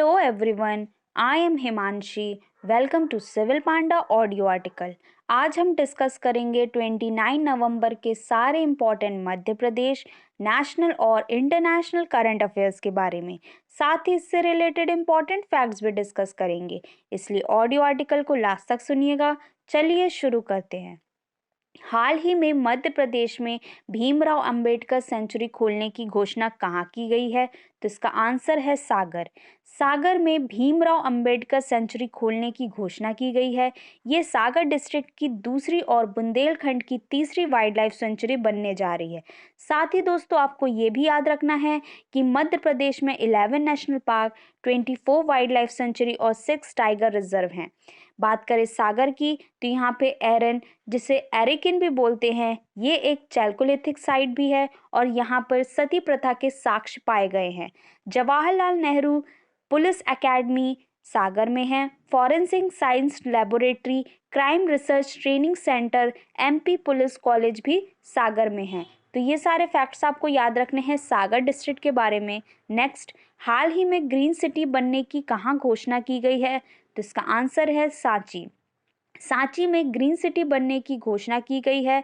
Hello everyone, I am Himanshi. Welcome to civil panda audio article. आज हम discuss करेंगे 29 नवंबर के सारे इम्पॉर्टेंट मध्य प्रदेश नेशनल और इंटरनेशनल करंट अफेयर्स के बारे में। साथ ही इससे रिलेटेड इम्पॉर्टेंट फैक्ट्स भी डिस्कस करेंगे, इसलिए ऑडियो आर्टिकल को लास्ट तक सुनिएगा। चलिए शुरू करते हैं। हाल ही में मध्य प्रदेश में भीमराव अंबेडकर सेंचुरी खोलने की घोषणा कहाँ की गई है? तो इसका आंसर है सागर। सागर में भीमराव अंबेडकर सेंचुरी खोलने की घोषणा की गई है। ये सागर डिस्ट्रिक्ट की दूसरी और बुंदेलखंड की तीसरी वाइल्ड लाइफ सेंचुरी बनने जा रही है। साथ ही दोस्तों, आपको ये भी याद रखना है कि मध्य प्रदेश में 11 national park, 24 wild life sanctuary और 6 टाइगर रिजर्व हैं। बात करें सागर की, तो यहाँ पे एरन, जिसे एरिकिन भी बोलते हैं, ये एक चैल्कोलिथिक साइट भी है और यहाँ पर सती प्रथा के साक्ष्य पाए गए हैं। जवाहरलाल नेहरू पुलिस एकेडमी सागर में है। Forensic science laboratory, crime research training centre, MP police college भी सागर में है। तो ये सारे फैक्ट्स आपको याद रखने हैं सागर डिस्ट्रिक्ट के बारे में। नेक्स्ट, हाल ही में ग्रीन सिटी बनने की कहाँ घोषणा की गई है? तो इसका आंसर है सांची। सांची में ग्रीन सिटी बनने की घोषणा की गई है।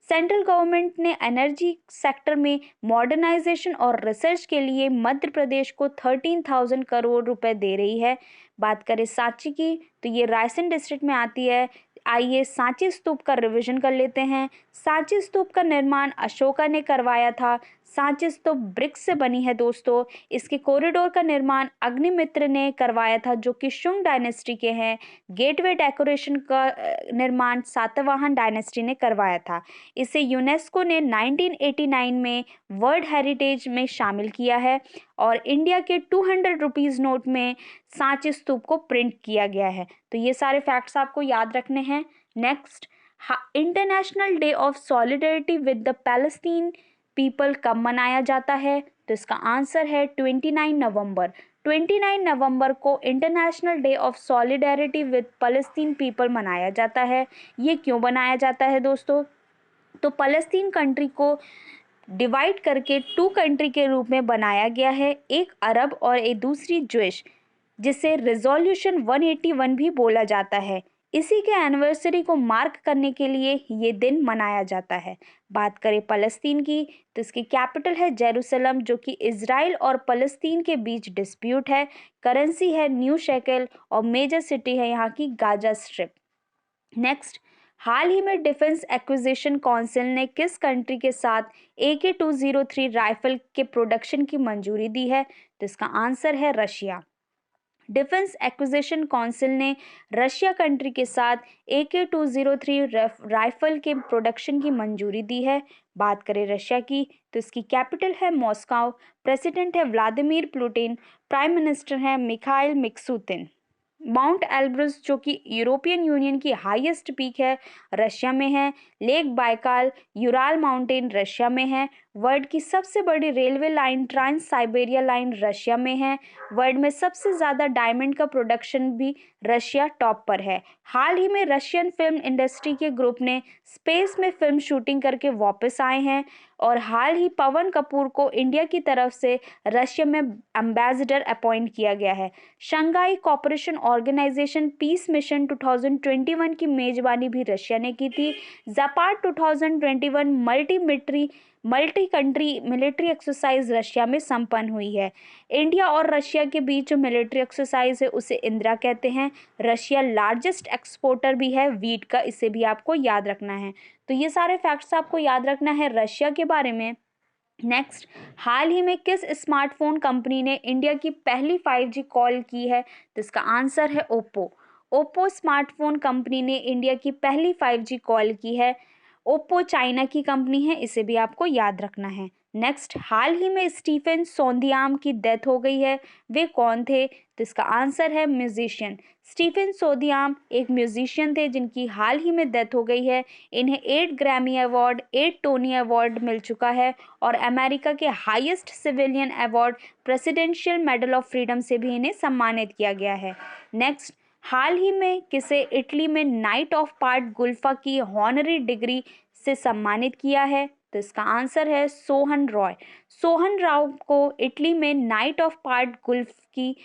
सेंट्रल गवर्नमेंट ने एनर्जी सेक्टर में मॉडर्नाइजेशन और रिसर्च के लिए मध्य प्रदेश को 13,000 करोड़ रुपए दे रही है। बात करें सांची की, तो ये रायसेन डिस्ट्रिक्ट में आती है। आइए सांची स्तूप का रिवीजन कर लेते हैं। सांची स्तूप का निर्माण अशोका ने करवाया था। सांची स्तूप ब्रिक्स से बनी है दोस्तों। इसके कॉरिडोर का निर्माण अग्निमित्र ने करवाया था, जो कि शुंग डायनेस्टी के हैं। गेटवे डेकोरेशन का निर्माण सातवाहन डायनेस्टी ने करवाया था। इसे यूनेस्को ने 1989 में वर्ल्ड हेरिटेज में शामिल किया है और इंडिया के 200 रुपीज़ नोट में सांची स्तूप को प्रिंट किया गया है। तो ये सारे फैक्ट्स आपको याद रखने हैं। Next, international day of solidarity with the Palestine people कब मनाया जाता है? तो इसका आंसर है 29 नवंबर। 29 नवंबर को international day of solidarity with Palestine people मनाया जाता है। ये क्यों बनाया जाता है दोस्तों? तो पैलेस्टीन कंट्री को डिवाइड करके 2 कंट्री के रूप में बनाया गया है, एक अरब और एक दूसरी ज्विश, जिसे रिजोल्यूशन 181 भी बोला जाता है। इसी के एनिवर्सरी को मार्क करने के लिए ये दिन मनाया जाता है। बात करें फ़लस्तीन की, तो इसकी कैपिटल है जेरूसलम, जो कि इजराइल और फ़लस्तीन के बीच डिस्प्यूट है। करेंसी है न्यू शेकेल और मेजर सिटी है यहाँ की गाजा स्ट्रिप। नेक्स्ट, हाल ही में डिफेंस एक्विजिशन काउंसिल ने किस कंट्री के साथ AK-203 राइफल के प्रोडक्शन की मंजूरी दी है? तो इसका आंसर है रशिया। डिफेंस एक्विजिशन काउंसिल ने रशिया कंट्री के साथ AK-203 राइफल के प्रोडक्शन की मंजूरी दी है। बात करें रशिया की, तो इसकी कैपिटल है मॉस्को, प्रेसिडेंट है व्लादिमीर पुतिन, प्राइम मिनिस्टर है मिखाइल मिक्सुतिन। माउंट एल्ब्रस, जो कि यूरोपियन यूनियन की हाईएस्ट पीक है, रशिया में है। Lake Baikal, Ural mountain, Russia में है। वर्ल्ड की सबसे बड़ी railway line Trans Siberia line Russia में है। वर्ल्ड में सबसे ज़्यादा डायमंड का प्रोडक्शन भी रशिया टॉप पर है। हाल ही में रशियन फिल्म इंडस्ट्री के ग्रुप ने स्पेस में फिल्म शूटिंग करके वापस आए हैं और हाल ही पवन कपूर को इंडिया की तरफ से रशिया में एम्बेसडर अपॉइंट किया गया है। Shanghai cooperation organisation peace mission 2021 की मेजबानी भी रशिया ने की थी। Zapad 2021 multi country military exercise Russia में संपन्न हुई है। इंडिया और रशिया के बीच जो मिलिट्री एक्सरसाइज है उसे इंदिरा कहते हैं। रशिया लार्जेस्ट एक्सपोर्टर भी है वीट का, इसे भी आपको याद रखना है। तो ये सारे फैक्ट्स आपको याद रखना है रशिया के बारे में। नेक्स्ट, हाल ही में किस स्मार्टफोन कंपनी ने इंडिया की पहली 5G कॉल की है? तो इसका आंसर है ओप्पो। ओप्पो स्मार्टफोन कंपनी ने इंडिया की पहली 5G कॉल की है। ओप्पो चाइना की कंपनी है, इसे भी आपको याद रखना है। नेक्स्ट, हाल ही में स्टीफन सोंदियाम की डेथ हो गई है। वे कौन थे? तो इसका आंसर है म्यूजिशियन। स्टीफन सोंदियाम एक म्यूजिशियन थे जिनकी हाल ही में डेथ हो गई है। इन्हें 8 ग्रैमी अवार्ड, 8 टोनी अवार्ड मिल चुका है और अमेरिका के highest civilian award presidential medal of freedom से भी इन्हें सम्मानित किया गया है। नेक्स्ट, हाल ही में किसे इटली में नाइट ऑफ पार्ट गुल्फा की हॉनरी डिग्री से सम्मानित किया है? तो इसका आंसर है सोहन रॉय। सोहन राव को इटली में नाइट ऑफ पार्ट गुल्फ की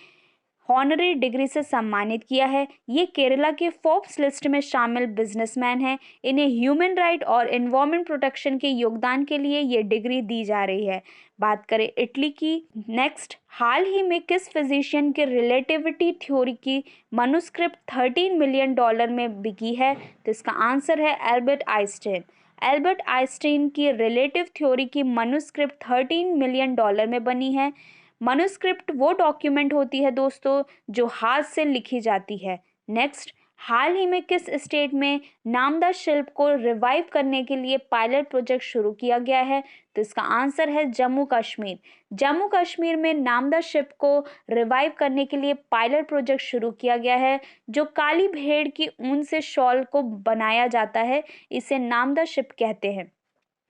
हॉनरी डिग्री से सम्मानित किया है। ये केरला के फोर्ब्स लिस्ट में शामिल बिजनेसमैन हैं। इन्हें ह्यूमन राइट और एनवायरमेंट प्रोटेक्शन के योगदान के लिए ये डिग्री दी जा रही है। बात करें इटली की। नेक्स्ट, हाल ही में किस फिजिशियन के रिलेटिविटी थ्योरी की मनुस्क्रिप्ट $13 मिलियन में बिकी है? तो इसका आंसर है एल्बर्ट आइंस्टाइन। एल्बर्ट आइंस्टाइन की रिलेटिव थ्योरी की मनुस्क्रिप्ट $13 मिलियन में बनी है। मनुस्क्रिप्ट वो डॉक्यूमेंट होती है दोस्तों जो हाथ से लिखी जाती है। नेक्स्ट, हाल ही में किस स्टेट में नामदा शिल्प को रिवाइव करने के लिए पायलट प्रोजेक्ट शुरू किया गया है? तो इसका आंसर है जम्मू कश्मीर। जम्मू कश्मीर में नामदा शिल्प को रिवाइव करने के लिए पायलट प्रोजेक्ट शुरू किया गया है। जो काली भेड़ की ऊन से शॉल को बनाया जाता है, इसे नामदा शिल्प कहते हैं।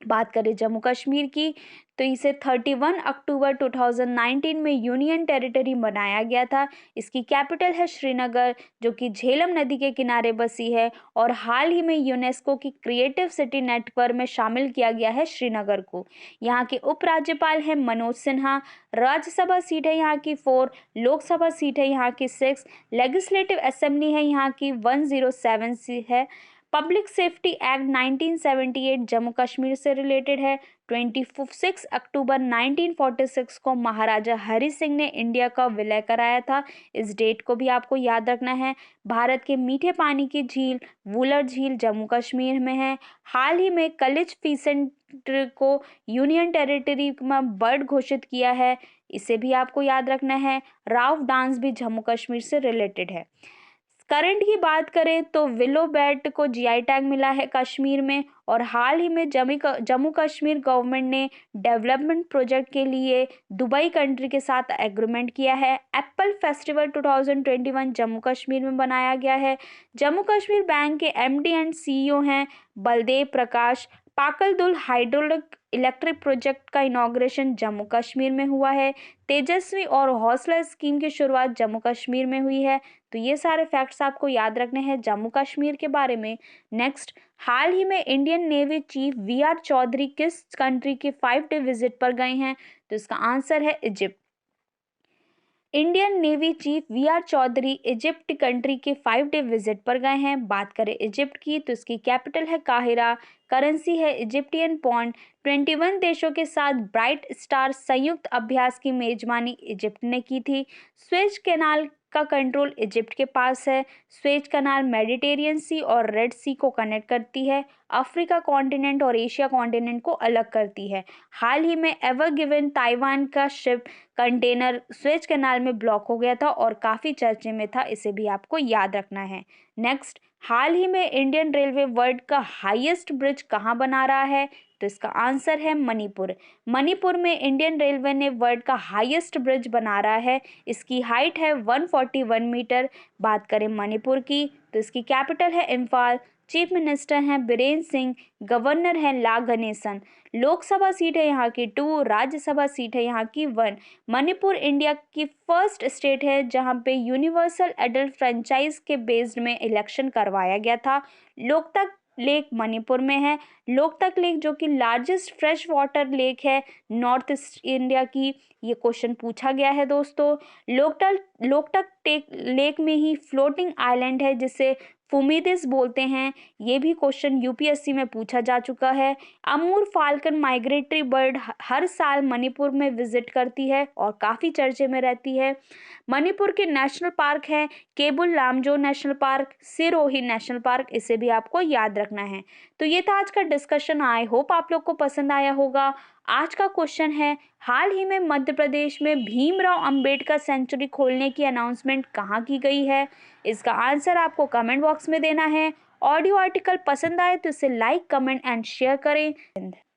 बात करें जम्मू कश्मीर की, तो इसे 31 अक्टूबर 2019 में यूनियन टेरिटरी बनाया गया था। इसकी कैपिटल है श्रीनगर, जो कि झेलम नदी के किनारे बसी है और हाल ही में यूनेस्को की क्रिएटिव सिटी नेटवर्क में शामिल किया गया है श्रीनगर को। यहाँ के उपराज्यपाल हैं मनोज सिन्हा। राज्यसभा सीट है यहाँ की 4, लोकसभा सीट है यहाँ की 6, लेजिस्लेटिव असेंबली है यहाँ की 107 सी है। Public safety act 1978 Jammu Kashmir से रिलेटेड है। 26 अक्टूबर 1946 को महाराजा हरि सिंह ने इंडिया का विलय कराया था। इस डेट को भी आपको याद रखना है। भारत के मीठे पानी की झील वुलर झील जम्मू कश्मीर में है। हाल ही में कलिच फीसेंट को यूनियन टेरिटरी में बर्ड घोषित किया है, इसे भी आपको याद रखना है। राउफ डांस भी जम्मू कश्मीर से रिलेटेड है। करंट की बात करें तो विलो बैट को जीआई टैग मिला है कश्मीर में। और हाल ही में जम्मू कश्मीर गवर्नमेंट ने डेवलपमेंट प्रोजेक्ट के लिए दुबई कंट्री के साथ एग्रीमेंट किया है। एप्पल फेस्टिवल 2021 जम्मू कश्मीर में बनाया गया है। जम्मू कश्मीर बैंक के एमडी एंड सीईओ हैं बलदेव प्रकाश। पाकलदुल हाइड्रोलिक इलेक्ट्रिक प्रोजेक्ट का इनॉग्रेशन जम्मू कश्मीर में हुआ है। तेजस्वी और हौसला स्कीम की शुरुआत जम्मू कश्मीर में हुई है। तो ये सारे फैक्ट्स आपको याद रखने हैं जम्मू कश्मीर के बारे में। नेक्स्ट, हाल ही में Indian navy chief VR Chaudhari किस कंट्री के 5 डे विजिट पर गए हैं? तो इसका आंसर है Egypt. Indian navy chief VR Chaudhari Egypt country के 5 डे विजिट पर गए हैं। बात करें इजिप्ट की, तो इसकी कैपिटल है काहिरा। करेंसी है इजिप्टियन पॉन्ड। 21 देशों के साथ ब्राइट स्टार संयुक्त अभ्यास की मेजबानी इजिप्ट ने की थी। स्वेज कैनाल का कंट्रोल इजिप्ट के पास है। स्वेज कैनाल मेडिटेरियन सी और रेड सी को कनेक्ट करती है। अफ्रीका कॉन्टिनेंट और एशिया कॉन्टिनेंट को अलग करती है। हाल ही में एवर गिवन ताइवान का शिप कंटेनर स्वेज कैनाल में ब्लॉक हो गया था और काफ़ी चर्चे में था, इसे भी आपको याद रखना है। नेक्स्ट, हाल ही में इंडियन रेलवे वर्ल्ड का हाईएस्ट ब्रिज कहाँ बना रहा है? तो इसका आंसर है मणिपुर। मणिपुर में इंडियन रेलवे ने वर्ल्ड का हाईएस्ट ब्रिज बना रहा है। इसकी हाइट है 141 मीटर। बात करें मणिपुर की, तो इसकी कैपिटल है इम्फाल। चीफ मिनिस्टर हैं बीरेन सिंह। गवर्नर हैं ला गणेशन। लोकसभा सीट है यहाँ की 2, राज्यसभा सीट है यहाँ की 1। मणिपुर इंडिया की फर्स्ट स्टेट है जहाँ पे यूनिवर्सल एडल्ट फ्रेंचाइज के बेस्ड में इलेक्शन करवाया गया था। लोकतक लेक मणिपुर में है। लोकतक लेक जो कि लार्जेस्ट फ्रेश वाटर लेक है नॉर्थ ईस्ट इंडिया की, ये क्वेश्चन पूछा गया है दोस्तों। लोकतक लेक में ही फ्लोटिंग आइलैंड है जिसे फुमिदिस बोलते हैं, ये भी क्वेश्चन यूपीएससी में पूछा जा चुका है। अमूर फाल्कन माइग्रेटरी बर्ड हर साल मणिपुर में विजिट करती है और काफ़ी चर्चे में रहती है। मणिपुर के नेशनल पार्क है Keibul Lamjao national park, Sirohi national park, इसे भी आपको याद रखना है। तो ये था आज का डिस्कशन। आई होप आप लोग को पसंद आया होगा। आज का क्वेश्चन है, हाल ही में मध्य प्रदेश में भीमराव अंबेडकर सेंचुरी खोलने की अनाउंसमेंट कहाँ की गई है? इसका आंसर आपको कमेंट बॉक्स में देना है। ऑडियो आर्टिकल पसंद आए तो इसे लाइक, कमेंट एंड शेयर करें।